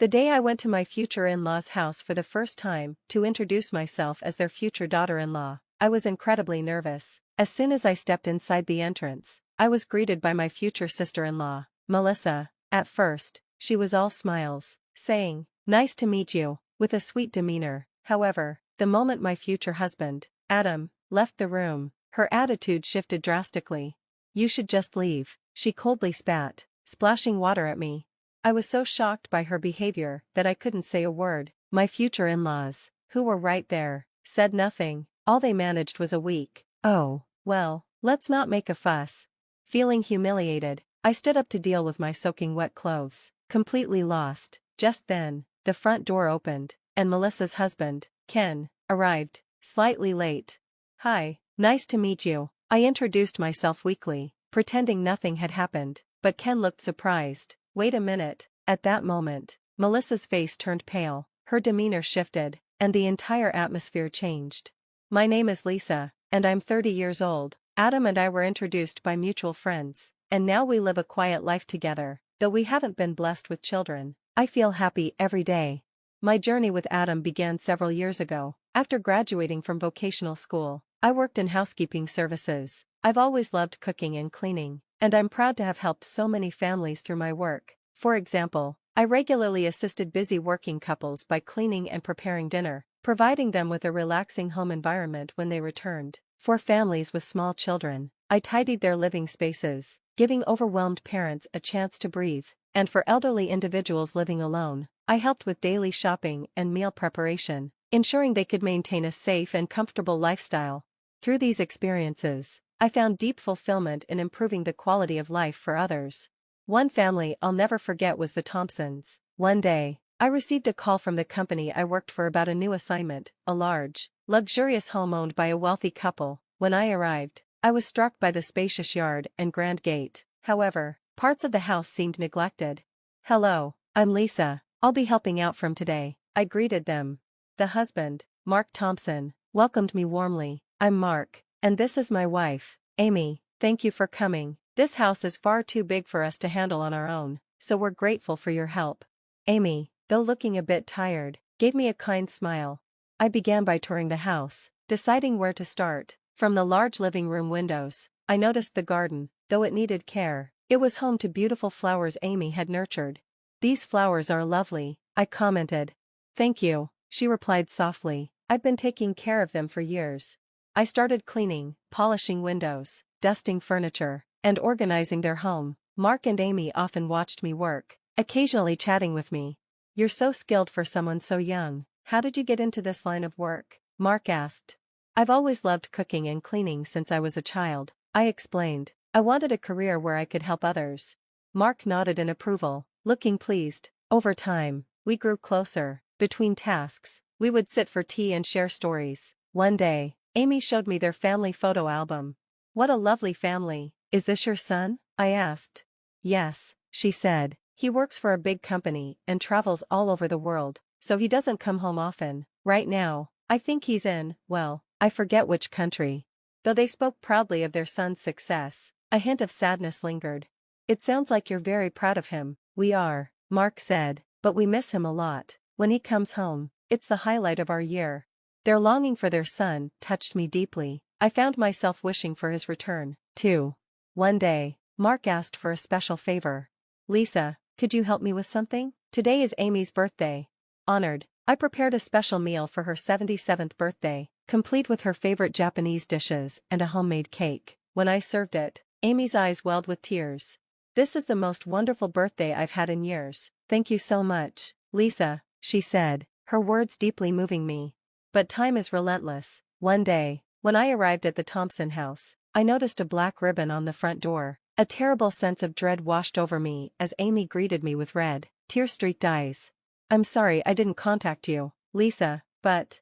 The day I went to my future in-laws' house for the first time to introduce myself as their future daughter-in-law, I was incredibly nervous. As soon as I stepped inside the entrance, I was greeted by my future sister-in-law, Melissa. At first, she was all smiles, saying, "Nice to meet you," with a sweet demeanor. However, the moment my future husband, Adam, left the room, her attitude shifted drastically. "You should just leave," she coldly spat, splashing water at me. I was so shocked by her behavior that I couldn't say a word. My future in-laws, who were right there, said nothing. All they managed was a weak, "Oh, well, let's not make a fuss." Feeling humiliated, I stood up to deal with my soaking wet clothes, completely lost. Just then, the front door opened, and Melissa's husband, Ken, arrived, slightly late. "Hi, nice to meet you." I introduced myself weakly, pretending nothing had happened, but Ken looked surprised. "Wait a minute." At that moment, Melissa's face turned pale, her demeanor shifted, and the entire atmosphere changed. "My name is Lisa, and I'm 30 years old. Adam and I were introduced by mutual friends, and now we live a quiet life together. Though we haven't been blessed with children, I feel happy every day." My journey with Adam began several years ago. After graduating from vocational school, I worked in housekeeping services. I've always loved cooking and cleaning, and I'm proud to have helped so many families through my work. For example, I regularly assisted busy working couples by cleaning and preparing dinner, providing them with a relaxing home environment when they returned. For families with small children, I tidied their living spaces, giving overwhelmed parents a chance to breathe. And for elderly individuals living alone, I helped with daily shopping and meal preparation, ensuring they could maintain a safe and comfortable lifestyle. Through these experiences, I found deep fulfillment in improving the quality of life for others. One family I'll never forget was the Thompsons. One day, I received a call from the company I worked for about a new assignment, a large, luxurious home owned by a wealthy couple. When I arrived, I was struck by the spacious yard and grand gate. However, parts of the house seemed neglected. "Hello, I'm Lisa. I'll be helping out from today," I greeted them. The husband, Mark Thompson, welcomed me warmly. "I'm Mark, and this is my wife, Amy. Thank you for coming. This house is far too big for us to handle on our own, so we're grateful for your help." Amy, though looking a bit tired, gave me a kind smile. I began by touring the house, deciding where to start. From the large living room windows, I noticed the garden. Though it needed care, it was home to beautiful flowers Amy had nurtured. "These flowers are lovely," I commented. "Thank you," she replied softly. "I've been taking care of them for years." I started cleaning, polishing windows, dusting furniture, and organizing their home. Mark and Amy often watched me work, occasionally chatting with me. "You're so skilled for someone so young. How did you get into this line of work?" Mark asked. "I've always loved cooking and cleaning since I was a child," I explained. "I wanted a career where I could help others." Mark nodded in approval, looking pleased. Over time, we grew closer. Between tasks, we would sit for tea and share stories. One day, Amy showed me their family photo album. "What a lovely family. Is this your son?" I asked. "Yes," she said. "He works for a big company and travels all over the world, so he doesn't come home often. Right now, I think he's in, well, I forget which country." Though they spoke proudly of their son's success, a hint of sadness lingered. "It sounds like you're very proud of him." "We are," Mark said, "but we miss him a lot. When he comes home, it's the highlight of our year." Their longing for their son touched me deeply. I found myself wishing for his return, too. One day, Mark asked for a special favor. "Lisa, could you help me with something? Today is Amy's birthday." Honored, I prepared a special meal for her 77th birthday, complete with her favorite Japanese dishes and a homemade cake. When I served it, Amy's eyes welled with tears. "This is the most wonderful birthday I've had in years. Thank you so much, Lisa," she said, her words deeply moving me. But time is relentless. One day, when I arrived at the Thompson house, I noticed a black ribbon on the front door. A terrible sense of dread washed over me as Amy greeted me with red, tear-streaked eyes. "I'm sorry I didn't contact you, Lisa, but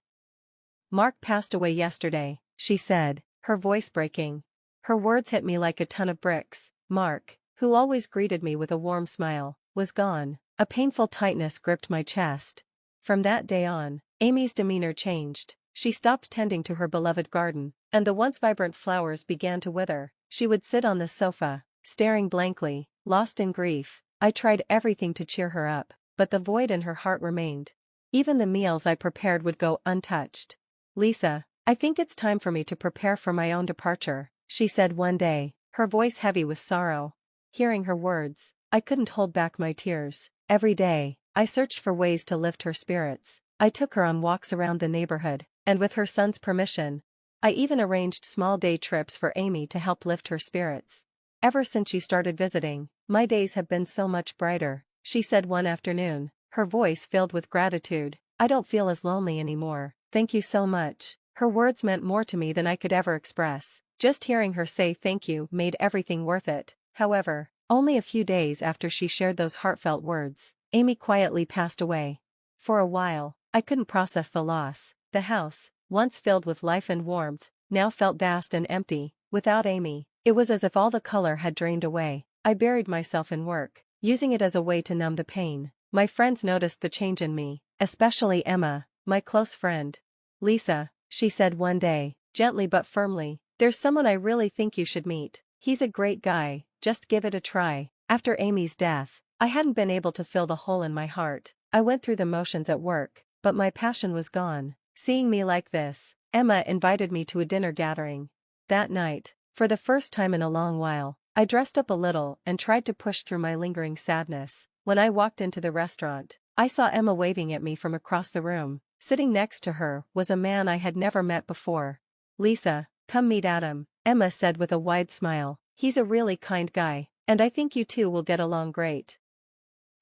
Mark passed away yesterday," she said, her voice breaking. Her words hit me like a ton of bricks. Mark, who always greeted me with a warm smile, was gone. A painful tightness gripped my chest. From that day on, Amy's demeanor changed. She stopped tending to her beloved garden, and the once vibrant flowers began to wither. She would sit on the sofa, staring blankly, lost in grief. I tried everything to cheer her up, but the void in her heart remained. Even the meals I prepared would go untouched. "Lisa, I think it's time for me to prepare for my own departure," she said one day, her voice heavy with sorrow. Hearing her words, I couldn't hold back my tears. Every day, I searched for ways to lift her spirits. I took her on walks around the neighborhood, and with her son's permission, I even arranged small day trips for Amy to help lift her spirits. "Ever since you started visiting, my days have been so much brighter," she said one afternoon, her voice filled with gratitude. "I don't feel as lonely anymore. Thank you so much." Her words meant more to me than I could ever express. Just hearing her say thank you made everything worth it. However, only a few days after she shared those heartfelt words, Amy quietly passed away. For a while, I couldn't process the loss. The house, once filled with life and warmth, now felt vast and empty. Without Amy, it was as if all the color had drained away. I buried myself in work, using it as a way to numb the pain. My friends noticed the change in me, especially Emma, my close friend. "Lisa," she said one day, gently but firmly, "there's someone I really think you should meet. He's a great guy, just give it a try." After Amy's death, I hadn't been able to fill the hole in my heart. I went through the motions at work, but my passion was gone. Seeing me like this, Emma invited me to a dinner gathering. That night, for the first time in a long while, I dressed up a little and tried to push through my lingering sadness. When I walked into the restaurant, I saw Emma waving at me from across the room. Sitting next to her was a man I had never met before. "Lisa, come meet Adam," Emma said with a wide smile. "He's a really kind guy, and I think you two will get along great."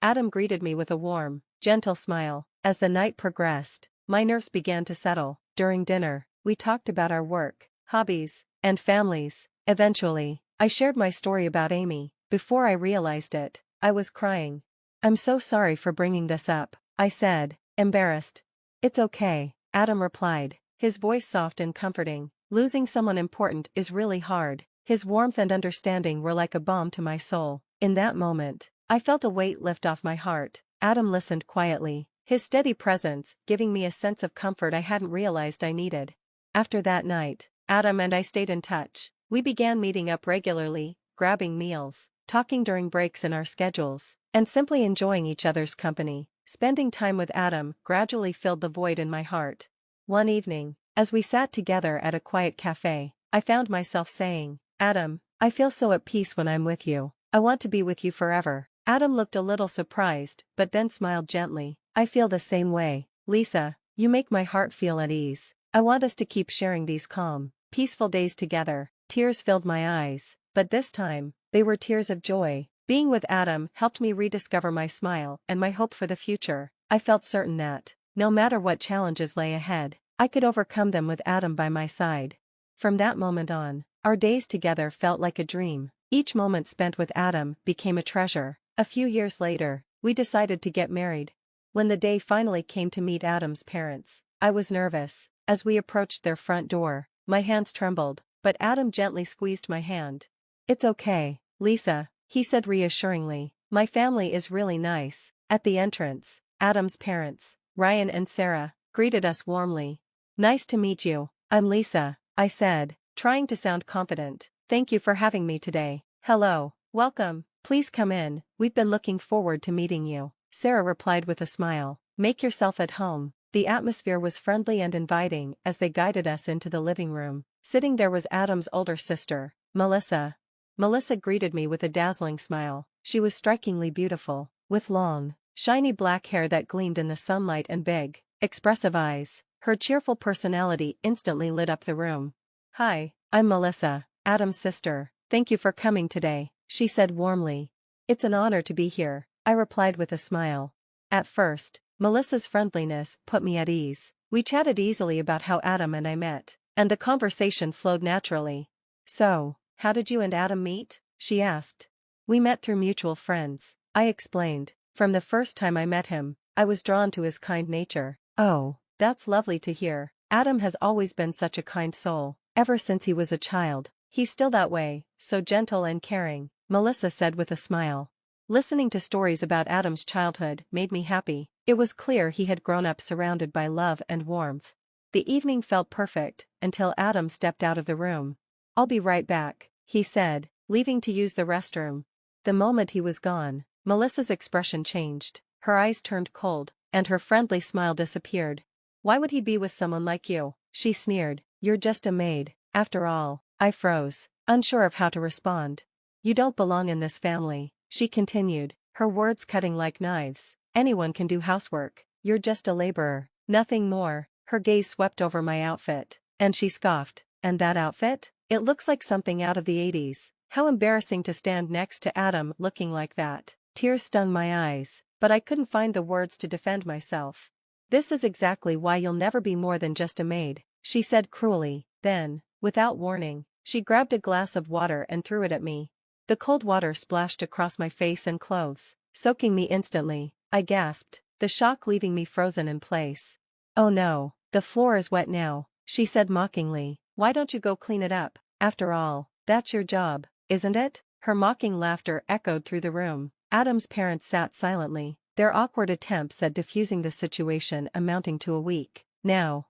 Adam greeted me with a warm, gentle smile. As the night progressed, my nerves began to settle. During dinner, we talked about our work, hobbies, and families. Eventually, I shared my story about Amy. Before I realized it, I was crying. "I'm so sorry for bringing this up," I said, embarrassed. "It's okay," Adam replied, his voice soft and comforting. "Losing someone important is really hard." His warmth and understanding were like a balm to my soul. In that moment, I felt a weight lift off my heart. Adam listened quietly, his steady presence giving me a sense of comfort I hadn't realized I needed. After that night, Adam and I stayed in touch. We began meeting up regularly, grabbing meals, talking during breaks in our schedules, and simply enjoying each other's company. Spending time with Adam gradually filled the void in my heart. One evening, as we sat together at a quiet cafe, I found myself saying, "Adam, I feel so at peace when I'm with you. I want to be with you forever." Adam looked a little surprised, but then smiled gently. "I feel the same way, Lisa. You make my heart feel at ease. I want us to keep sharing these calm, peaceful days together." Tears filled my eyes, but this time, they were tears of joy. Being with Adam helped me rediscover my smile and my hope for the future. I felt certain that, no matter what challenges lay ahead, I could overcome them with Adam by my side. From that moment on, our days together felt like a dream. Each moment spent with Adam became a treasure. A few years later, we decided to get married. When the day finally came to meet Adam's parents, I was nervous. As we approached their front door, my hands trembled, but Adam gently squeezed my hand. "It's okay, Lisa," he said reassuringly. "My family is really nice." At the entrance, Adam's parents, Ryan and Sarah, greeted us warmly. "Nice to meet you. I'm Lisa," I said, trying to sound confident. "Thank you for having me today." "Hello, welcome. Please come in, we've been looking forward to meeting you," Sarah replied with a smile. "Make yourself at home." The atmosphere was friendly and inviting as they guided us into the living room. Sitting there was Adam's older sister, Melissa. Melissa greeted me with a dazzling smile. She was strikingly beautiful, with long, shiny black hair that gleamed in the sunlight and big, expressive eyes. Her cheerful personality instantly lit up the room. "Hi, I'm Melissa, Adam's sister. Thank you for coming today," she said warmly. "It's an honor to be here," I replied with a smile. At first, Melissa's friendliness put me at ease. We chatted easily about how Adam and I met, and the conversation flowed naturally. "So, how did you and Adam meet?" she asked. "We met through mutual friends," I explained. "From the first time I met him, I was drawn to his kind nature." "Oh, that's lovely to hear. Adam has always been such a kind soul, ever since he was a child. He's still that way, so gentle and caring," Melissa said with a smile. Listening to stories about Adam's childhood made me happy. It was clear he had grown up surrounded by love and warmth. The evening felt perfect, until Adam stepped out of the room. "I'll be right back," he said, leaving to use the restroom. The moment he was gone, Melissa's expression changed. Her eyes turned cold, and her friendly smile disappeared. "Why would he be with someone like you?" she sneered. "You're just a maid, after all." I froze, unsure of how to respond. "You don't belong in this family," she continued, her words cutting like knives. "Anyone can do housework. You're just a laborer, nothing more." Her gaze swept over my outfit, and she scoffed. "And that outfit? It looks like something out of the 80s. How embarrassing to stand next to Adam looking like that." Tears stung my eyes, but I couldn't find the words to defend myself. "This is exactly why you'll never be more than just a maid," she said cruelly. Then, without warning, she grabbed a glass of water and threw it at me. The cold water splashed across my face and clothes, soaking me instantly. I gasped, the shock leaving me frozen in place. "Oh no, the floor is wet now," she said mockingly. "Why don't you go clean it up? After all, that's your job, isn't it?" Her mocking laughter echoed through the room. Adam's parents sat silently, their awkward attempts at diffusing the situation amounting to a week. Now,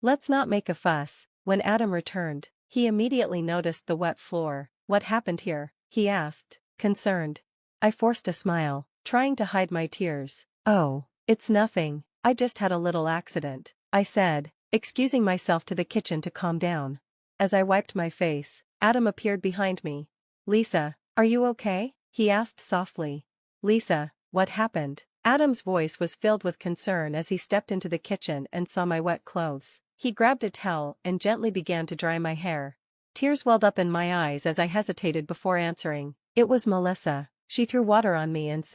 let's not make a fuss." When Adam returned, he immediately noticed the wet floor. "What happened here?" he asked, concerned. I forced a smile, trying to hide my tears. "Oh, it's nothing. I just had a little accident," I said, excusing myself to the kitchen to calm down. As I wiped my face, Adam appeared behind me. "Lisa, are you okay?" he asked softly. "Lisa, what happened?" Adam's voice was filled with concern as he stepped into the kitchen and saw my wet clothes. He grabbed a towel and gently began to dry my hair. Tears welled up in my eyes as I hesitated before answering. "It was Melissa. She threw water on me and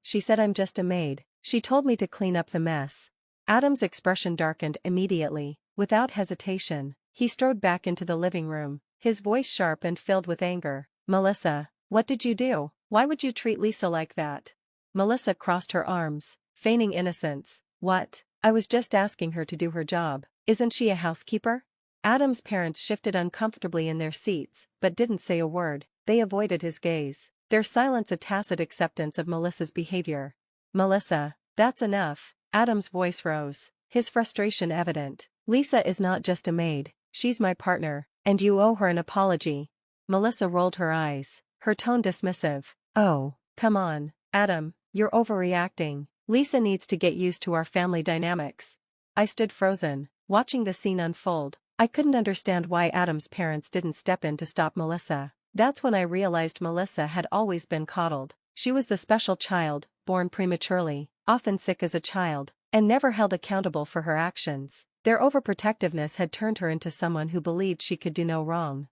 she said I'm just a maid. She told me to clean up the mess." Adam's expression darkened immediately. Without hesitation, he strode back into the living room, his voice sharp and filled with anger. "Melissa, what did you do? Why would you treat Lisa like that?" Melissa crossed her arms, feigning innocence. "What? I was just asking her to do her job. Isn't she a housekeeper?" Adam's parents shifted uncomfortably in their seats, but didn't say a word. They avoided his gaze, their silence a tacit acceptance of Melissa's behavior. "Melissa, that's enough." Adam's voice rose, his frustration evident. "Lisa is not just a maid, she's my partner, and you owe her an apology." Melissa rolled her eyes, her tone dismissive. "Oh, come on, Adam, you're overreacting. Lisa needs to get used to our family dynamics." I stood frozen, watching the scene unfold. I couldn't understand why Adam's parents didn't step in to stop Melissa. That's when I realized Melissa had always been coddled. She was the special child, born prematurely, often sick as a child, and never held accountable for her actions. Their overprotectiveness had turned her into someone who believed she could do no wrong.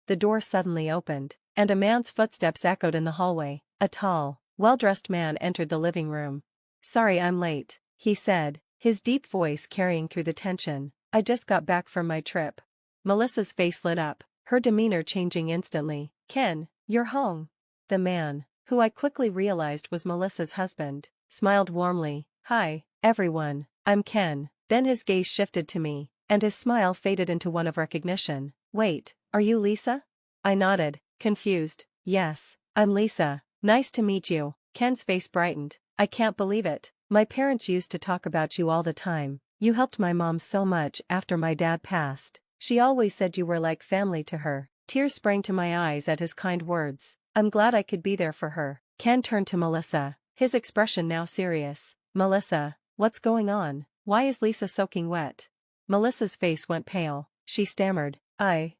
The door suddenly opened, and a man's footsteps echoed in the hallway. A tall, well-dressed man entered the living room. "Sorry I'm late," he said, his deep voice carrying through the tension. "I just got back from my trip." Melissa's face lit up, her demeanor changing instantly. "Ken, you're home." The man, who I quickly realized was Melissa's husband, smiled warmly. "Hi, everyone, I'm Ken." Then his gaze shifted to me, and his smile faded into one of recognition. "Wait, are you Lisa?" I nodded, confused. "Yes, I'm Lisa. Nice to meet you." Ken's face brightened. "I can't believe it. My parents used to talk about you all the time. You helped my mom so much after my dad passed. She always said you were like family to her." Tears sprang to my eyes at his kind words. "I'm glad I could be there for her." Ken turned to Melissa, his expression now serious. "Melissa, what's going on? Why is Lisa soaking wet?" Melissa's face went pale. She stammered, I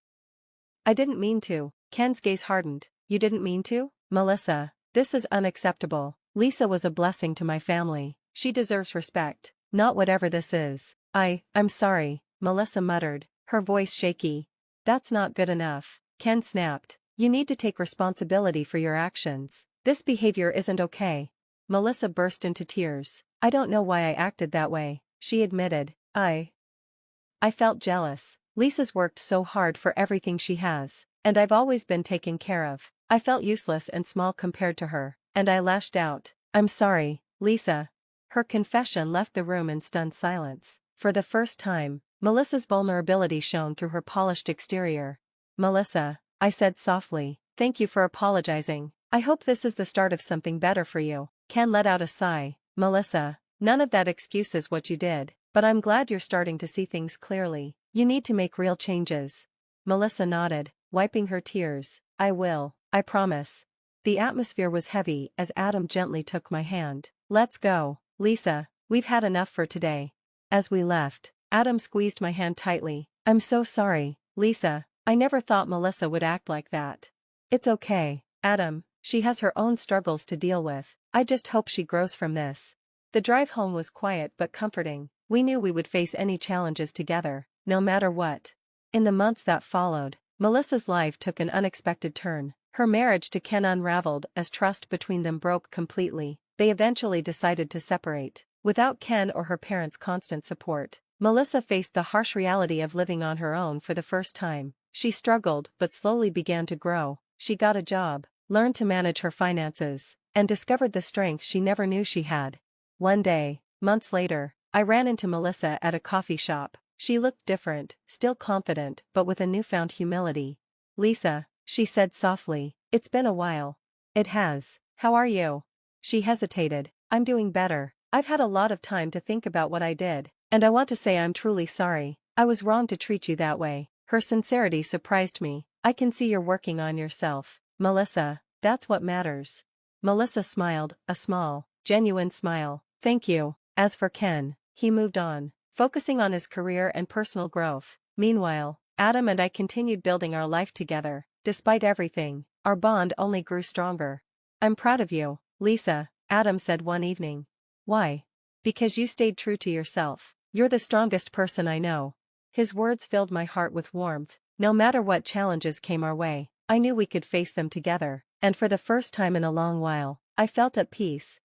didn't mean to." Ken's gaze hardened. "You didn't mean to?" "Melissa, this is unacceptable. Lisa was a blessing to my family. She deserves respect, not whatever this is." I'm sorry," Melissa muttered, her voice shaky. "That's not good enough," Ken snapped. "You need to take responsibility for your actions. This behavior isn't okay." Melissa burst into tears. "I don't know why I acted that way," she admitted. I felt jealous. Lisa's worked so hard for everything she has, and I've always been taken care of. I felt useless and small compared to her, and I lashed out. "I'm sorry, Lisa." Her confession left the room in stunned silence. For the first time, Melissa's vulnerability shone through her polished exterior. "Melissa," I said softly, "thank you for apologizing. I hope this is the start of something better for you." Ken let out a sigh. "Melissa, none of that excuses what you did, but I'm glad you're starting to see things clearly. You need to make real changes." Melissa nodded, wiping her tears. "I will, I promise." The atmosphere was heavy as Adam gently took my hand. Let's go, Lisa, we've had enough for today. As we left, Adam squeezed my hand tightly. I'm so sorry, Lisa, I never thought Melissa would act like that. It's okay, Adam, she has her own struggles to deal with. I just hope she grows from this. The drive home was quiet but comforting. We knew we would face any challenges together, no matter what. In the months that followed, Melissa's life took an unexpected turn. Her marriage to Ken unraveled as trust between them broke completely. They eventually decided to separate. Without Ken or her parents' constant support, Melissa faced the harsh reality of living on her own for the first time. She struggled but slowly began to grow. She got a job, learned to manage her finances, and discovered the strength she never knew she had. One day, months later, I ran into Melissa at a coffee shop. She looked different, still confident but with a newfound humility. Lisa, she said softly, it's been a while. It has. How are you? She hesitated. I'm doing better. I've had a lot of time to think about what I did, and I want to say I'm truly sorry. I was wrong to treat you that way. Her sincerity surprised me. I can see you're working on yourself, Melissa, that's what matters. Melissa smiled, a small, genuine smile. Thank you. As for Ken, he moved on, focusing on his career and personal growth. Meanwhile, Adam and I continued building our life together. Despite everything, our bond only grew stronger. I'm proud of you, Lisa, Adam said one evening. Why? Because you stayed true to yourself. You're the strongest person I know. His words filled my heart with warmth. No matter what challenges came our way, I knew we could face them together, and for the first time in a long while, I felt at peace.